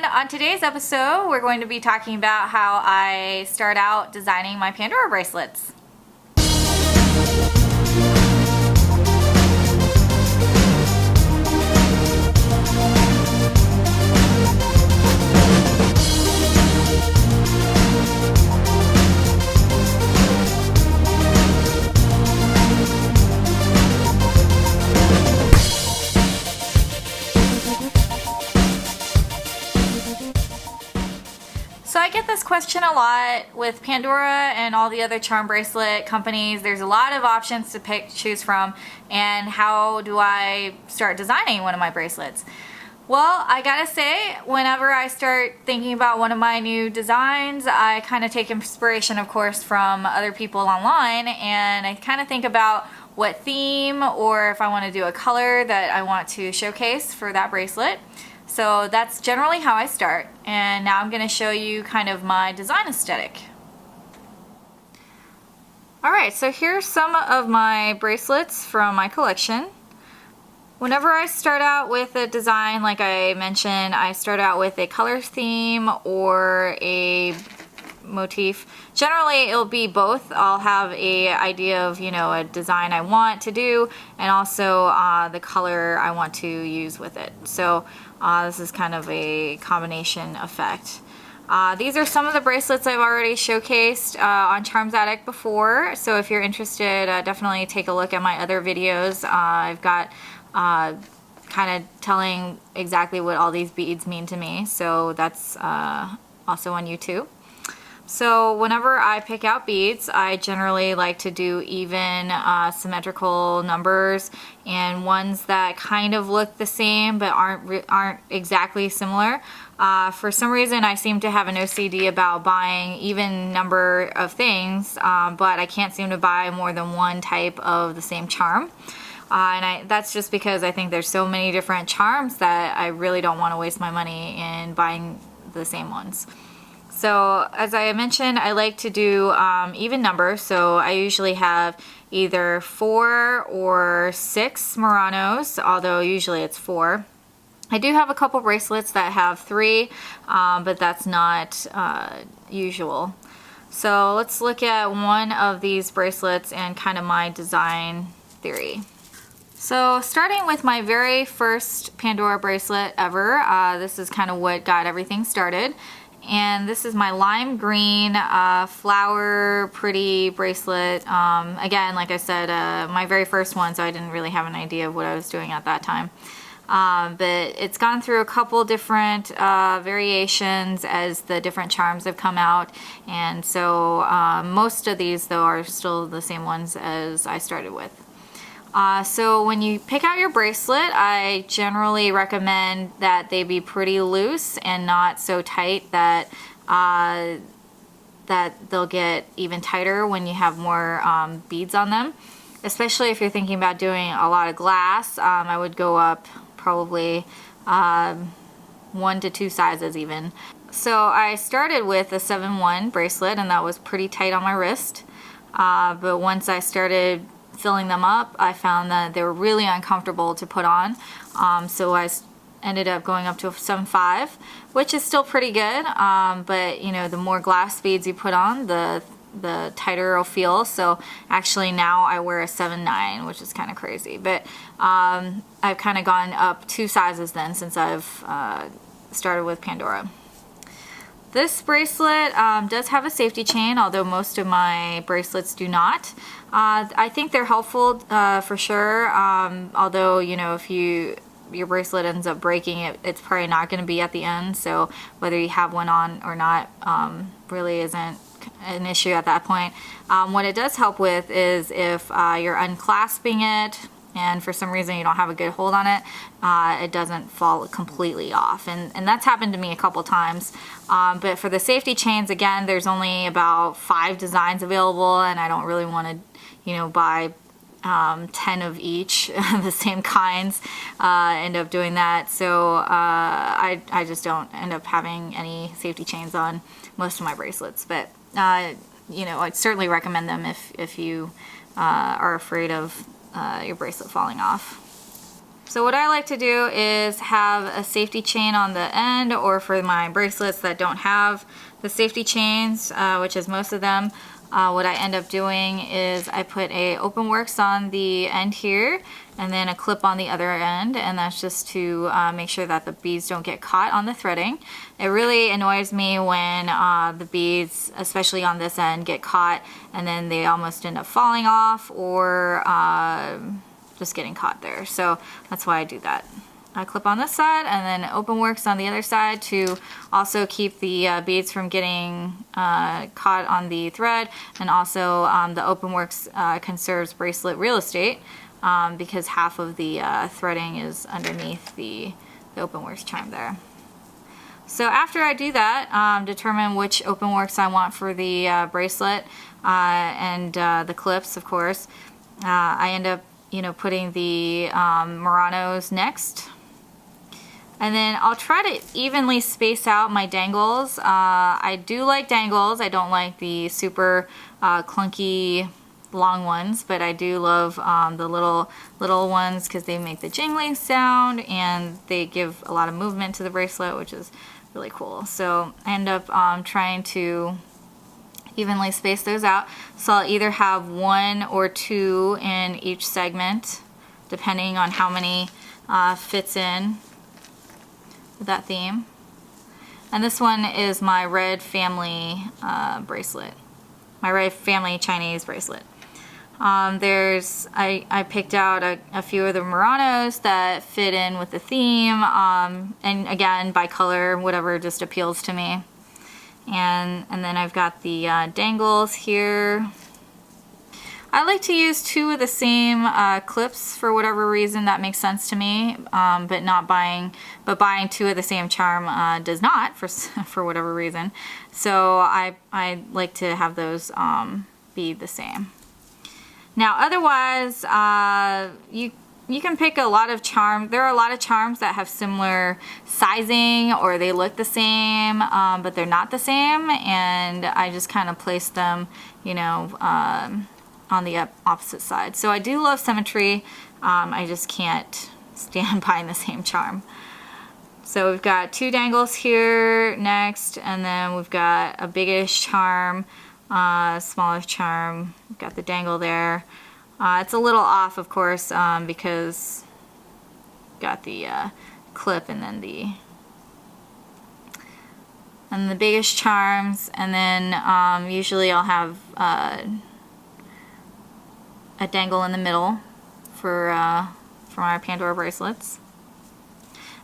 everyone. On today's episode, we're going to be talking about how I start out designing my Pandora bracelets. So I get this question a lot with Pandora and all the other charm bracelet companies. There's a lot of options to choose from, and how do I start designing one of my bracelets? Well, I gotta say, whenever I start thinking about one of my new designs, I kind of take inspiration, of course, from other people online, and I kind of think about what theme, or if I want to do a color that I want to showcase for that bracelet. So that's generally how I start, and now I'm going to show you kind of my design aesthetic. Alright, so here's some of my bracelets from my collection. Whenever I start out with a design, like I mentioned, I start out with a color theme or a motif. Generally it'll be both. I'll have a idea of, a design I want to do, and also the color I want to use with it. So this is kind of a combination effect. These are some of the bracelets I've already showcased on Charms Addict before, so if you're interested, definitely take a look at my other videos. I've got kind of telling exactly what all these beads mean to me, so that's also on YouTube. So whenever I pick out beads, I generally like to do even symmetrical numbers and ones that kind of look the same but aren't exactly similar. For some reason I seem to have an OCD about buying even number of things, but I can't seem to buy more than one type of the same charm. That's just because I think there's so many different charms that I really don't want to waste my money in buying the same ones. So as I mentioned, I like to do even numbers, so I usually have either 4 or 6 Muranos, although usually it's 4. I do have a couple bracelets that have 3, but that's not usual. So let's look at one of these bracelets and kind of my design theory. So starting with my very first Pandora bracelet ever, this is kind of what got everything started. And this is my lime green flower pretty bracelet. Again, like I said, my very first one, so I didn't really have an idea of what I was doing at that time. But it's gone through a couple different variations as the different charms have come out, and so most of these though are still the same ones as I started with. So when you pick out your bracelet, I generally recommend that they be pretty loose and not so tight that they'll get even tighter when you have more beads on them. Especially if you're thinking about doing a lot of glass, I would go up probably 1 to 2 sizes even. So I started with a 7-1 bracelet, and that was pretty tight on my wrist. But once I started filling them up, I found that they were really uncomfortable to put on, so I ended up going up to a 7.5, which is still pretty good, but the more glass beads you put on, the tighter it'll feel. So actually now I wear a 7.9, which is kind of crazy, but I've kind of gone up 2 sizes then since I've started with Pandora. This bracelet does have a safety chain, although most of my bracelets do not. I think they're helpful for sure, although if your bracelet ends up breaking, it's probably not going to be at the end, so whether you have one on or not really isn't an issue at that point. What it does help with is if you're unclasping it and for some reason you don't have a good hold on it, it doesn't fall completely off, and that's happened to me a couple times. But for the safety chains, again, there's only about 5 designs available, and I don't really want to buy 10 of each, the same kinds, end up doing that. So I just don't end up having any safety chains on most of my bracelets. But I'd certainly recommend them if you are afraid of your bracelet falling off. So what I like to do is have a safety chain on the end, or for my bracelets that don't have the safety chains, which is most of them, what I end up doing is I put a open works on the end here and then a clip on the other end, and that's just to make sure that the beads don't get caught on the threading. It really annoys me when the beads, especially on this end, get caught and then they almost end up falling off or just getting caught there. So that's why I do that. I clip on this side and then open works on the other side to also keep the beads from getting caught on the thread, and also the open works conserves bracelet real estate because half of the threading is underneath the open works charm there. So after I do that, determine which open works I want for the bracelet and the clips, of course, I end up putting the Muranos next. And then I'll try to evenly space out my dangles. I do like dangles. I don't like the super clunky long ones, but I do love the little ones because they make the jingling sound and they give a lot of movement to the bracelet, which is really cool. So I end up trying to evenly space those out. So I'll either have 1 or 2 in each segment, depending on how many fits in with that theme. And this one is my red family bracelet, my red family Chinese bracelet. I picked out a few of the Muranos that fit in with the theme, and again by color, whatever just appeals to me. And then I've got the dangles here. I like to use 2 of the same clips for whatever reason that makes sense to me, but buying 2 of the same charm does not for whatever reason. So I like to have those be the same. Now otherwise, you can pick a lot of charms. There are a lot of charms that have similar sizing or they look the same, but they're not the same, and I just kind of place them, on the opposite side. So I do love symmetry. I just can't stand buying the same charm. So we've got 2 dangles here next, and then we've got a biggish charm, smaller charm. We've got the dangle there. It's a little off, of course, because we've got the clip and then the biggest charms, and then usually I'll have a dangle in the middle for my Pandora bracelets.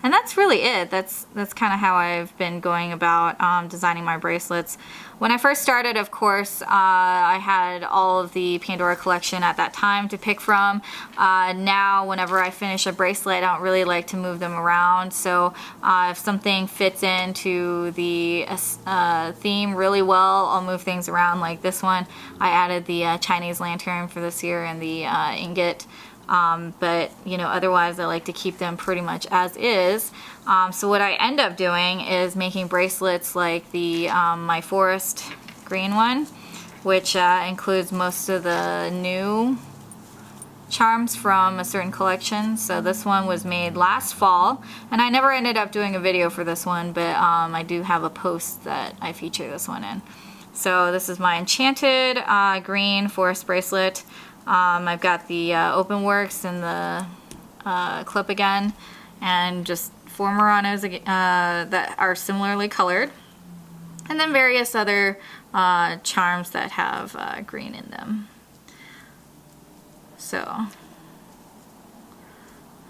And that's really it. That's kind of how I've been going about designing my bracelets. When I first started, of course, I had all of the Pandora collection at that time to pick from. Now, whenever I finish a bracelet, I don't really like to move them around. So if something fits into the theme really well, I'll move things around. Like this one, I added the Chinese lantern for this year and the ingot. But otherwise I like to keep them pretty much as is. So what I end up doing is making bracelets like the my forest green one, which includes most of the new charms from a certain collection. So this one was made last fall, and I never ended up doing a video for this one, but I do have a post that I feature this one in. So this is my enchanted green forest bracelet. I've got the open works and the clip again, and just 4 Muranos that are similarly colored, and then various other charms that have green in them. So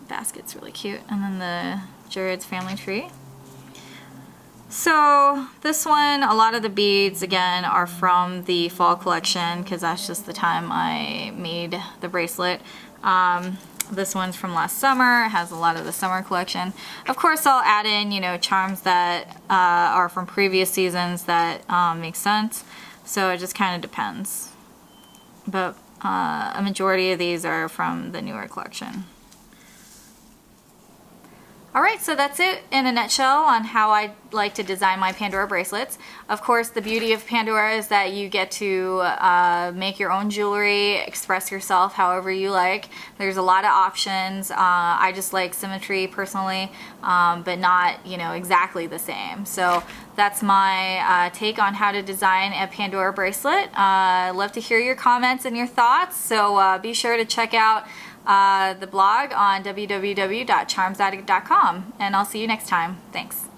the basket's really cute, and then the Jared's family tree. So this one, a lot of the beads again are from the fall collection because that's just the time I made the bracelet. This one's from last summer. It has a lot of the summer collection. Of course, I'll add in, charms that are from previous seasons that make sense. So it just kind of depends. But a majority of these are from the newer collection. Alright, so that's it in a nutshell on how I like to design my Pandora bracelets. Of course, the beauty of Pandora is that you get to make your own jewelry, express yourself however you like. There's a lot of options. I just like symmetry personally, but not, you know, exactly the same. So that's my take on how to design a Pandora bracelet. I'd love to hear your comments and your thoughts, so be sure to check out the blog on www.charmsaddict.com, and I'll see you next time. Thanks.